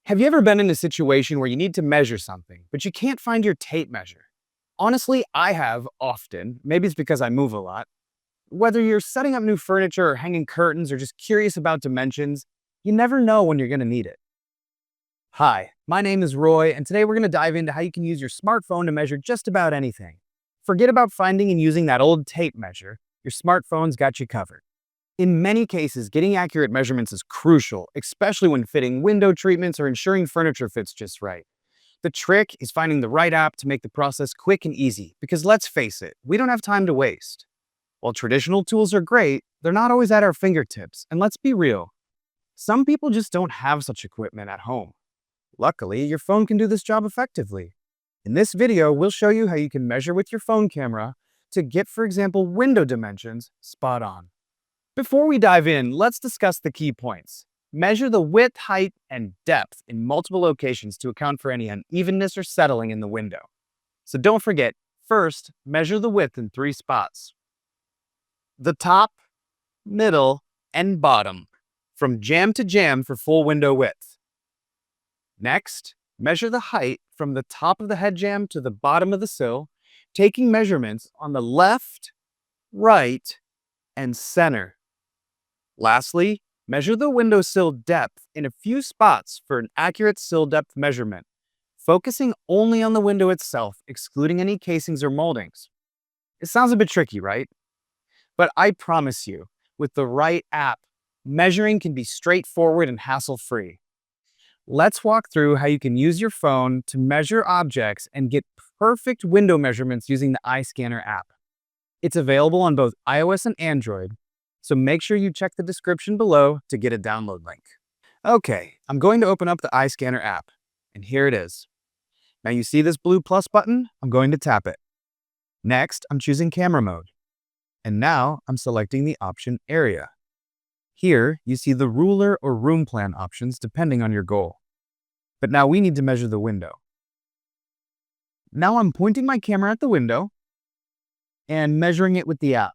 Have you ever been in a situation where you need to measure something, but you can't find your tape measure? Honestly, I have often. Maybe it's because I move a lot. Whether you're setting up new furniture or hanging curtains or just curious about dimensions, you never know when you're going to need it. Hi, my name is Roy, and today we're going to dive into how you can use your smartphone to measure just about anything. Forget about finding and using that old tape measure. Your smartphone's got you covered. In many cases, getting accurate measurements is crucial, especially when fitting window treatments or ensuring furniture fits just right. The trick is finding the right app to make the process quick and easy, because let's face it, we don't have time to waste. While traditional tools are great, they're not always at our fingertips, and let's be real, some people just don't have such equipment at home. Luckily, your phone can do this job effectively. In this video, we'll show you how you can measure with your phone camera to get, for example, window dimensions spot on. Before we dive in, let's discuss the key points. Measure the width, height, and depth in multiple locations to account for any unevenness or settling in the window. So don't forget, first, measure the width in 3 spots: the top, middle, and bottom, from jamb to jamb for full window width. Next, measure the height from the top of the head jamb to the bottom of the sill, taking measurements on the left, right, and center. Lastly, measure the window sill depth in a few spots for an accurate sill depth measurement, focusing only on the window itself, excluding any casings or moldings. It sounds a bit tricky, right? But I promise you, with the right app, measuring can be straightforward and hassle-free. Let's walk through how you can use your phone to measure objects and get perfect window measurements using the iScanner app. It's available on both iOS and Android, so make sure you check the description below to get a download link. Okay, I'm going to open up the iScanner app, and here it is. Now you see this blue plus button? I'm going to tap it. Next, I'm choosing camera mode. And now I'm selecting the option area. Here, you see the ruler or room plan options depending on your goal. But now we need to measure the window. Now I'm pointing my camera at the window and measuring it with the app.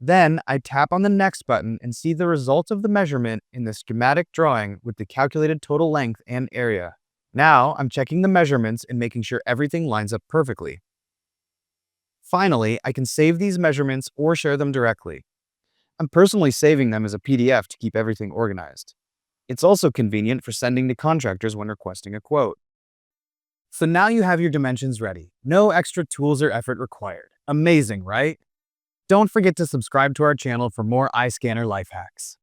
Then I tap on the next button and see the result of the measurement in the schematic drawing with the calculated total length and area. Now I'm checking the measurements and making sure everything lines up perfectly. Finally, I can save these measurements or share them directly. I'm personally saving them as a PDF to keep everything organized. It's also convenient for sending to contractors when requesting a quote. So now you have your dimensions ready. No extra tools or effort required. Amazing, right? Don't forget to subscribe to our channel for more iScanner life hacks.